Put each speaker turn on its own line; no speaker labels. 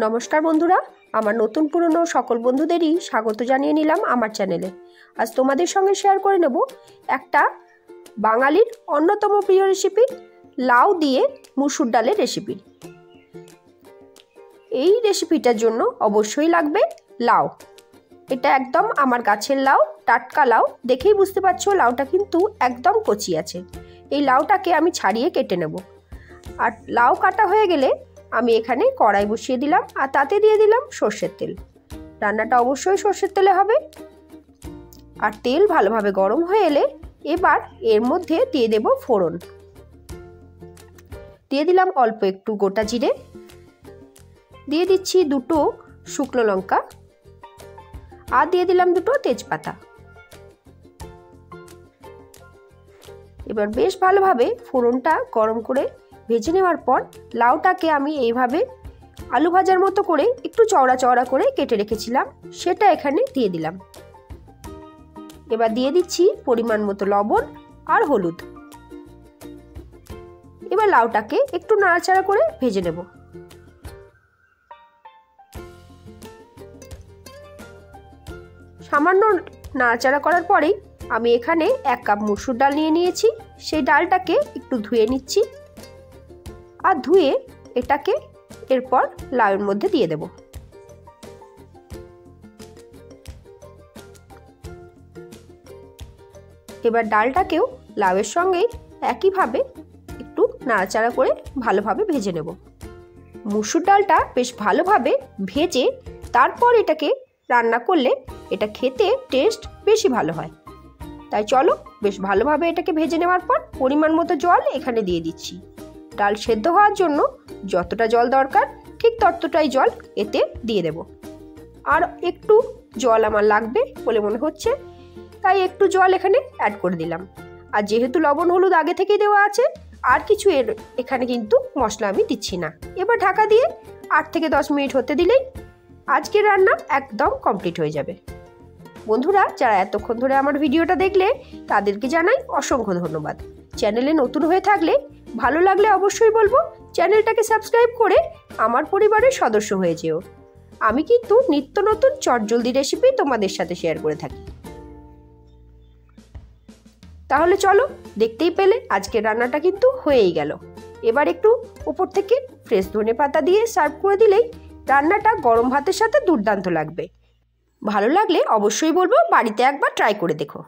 নমস্কার বন্ধুরা, আমার নতুন পুরনো সকল বন্ধুদেরই স্বাগত জানিয়ে নিলাম আমার চ্যানেলে। আজ তোমাদের সঙ্গে শেয়ার করে নেব একটা বাঙালির অন্যতম প্রিয় রেসিপি, লাউ দিয়ে মুসুর ডালের রেসিপি। এই রেসিপিটার জন্য অবশ্যই লাগবে লাউ। এটা একদম আমার গাছের লাউ, টাটকা লাউ। দেখেই বুঝতে পারছো লাউটা কিন্তু একদম কচি আছে। এই লাউটাকে আমি ছাড়িয়ে কেটে নেব। আর লাউ কাটা হয়ে গেলে আমি এখানে কড়াই বসিয়ে দিলাম আর তাতে দিয়ে দিলাম সর্ষের তেল। রান্নাটা অবশ্যই সর্ষের তেলে হবে। আর তেল ভালোভাবে গরম হয়ে এলে এবার এর মধ্যে দিয়ে দেব ফোড়ন। দিয়ে দিলাম অল্প একটু গোটা জিরে, দিয়ে দিচ্ছি দুটো শুকনো লঙ্কা আর দিয়ে দিলাম দুটো তেজপাতা। এবার বেশ ভালোভাবে ফোড়নটা গরম করে ভেজে নেওয়ার পর লাউটাকে আমি এইভাবে আলু ভাজার মতো করে একটু চওড়া চওড়া করে কেটে রেখেছিলাম, সেটা এখানে দিয়ে দিলাম। এবার দিয়ে দিচ্ছি পরিমাণ মতো লবণ আর হলুদ। এবার লাউটাকে একটু নাড়াচাড়া করে ভেজে নেব। সামান্য নাড়াচাড়া করার পরেই আমি এখানে 1 কাপ মসুর ডাল নিয়ে নিয়েছি। সেই ডালটাকে একটু ধুয়ে নিচ্ছি আর ধুয়ে এটাকে এরপর লাউয়ের মধ্যে দিয়ে দেব। এবার ডালটাকেও লাউয়ের সঙ্গেই একইভাবে একটু নাড়াচাড়া করে ভালোভাবে ভেজে নেব। মুসুর ডালটা বেশ ভালোভাবে ভেজে তারপর এটাকে রান্না করলে এটা খেতে টেস্ট বেশি ভালো হয়। তাই চলো বেশ ভালোভাবে এটাকে ভেজে নেওয়ার পর পরিমাণ মতো জল এখানে দিয়ে দিচ্ছি। ডাল সেদ্ধ হওয়ার জন্য যতটা জল দরকার ঠিক ততটাই জল এতে দিয়ে দেব। আর একটু জল আমার লাগবে বলে মনে হচ্ছে, তাই একটু জল এখানে অ্যাড করে দিলাম। আর যেহেতু লবণ হলুদ আগে থেকেই দেওয়া আছে, আর কিছু এখানে কিন্তু মশলা আমি দিচ্ছি না। এবার ঢাকা দিয়ে 8 থেকে 10 মিনিট হতে দিলেই আজকের রান্না একদম কমপ্লিট হয়ে যাবে। বন্ধুরা, যারা এতক্ষণ ধরে আমার ভিডিওটা দেখলে তাদেরকে জানাই অসংখ্য ধন্যবাদ। চ্যানেলে নতুন হয়ে থাকলে ভালো লাগলে অবশ্যই বলবো চ্যানেলটাকে সাবস্ক্রাইব করে আমার পরিবারের সদস্য হয়ে যেও। আমি কিন্তু নিত্য নতুন চটজলদি রেসিপি তোমাদের সাথে শেয়ার করে থাকি। তাহলে চলো, দেখতেই পেলে আজকের রান্নাটা কিন্তু হয়েই গেল। এবার একটু উপর থেকে ফ্রেশ ধনেপাতা দিয়ে সার্ভ করে দিলেই রান্নাটা গরম ভাতের সাথে দুর্দান্ত লাগবে। ভালো লাগলে অবশ্যই বলবো বাড়িতে একবার ট্রাই করে দেখো।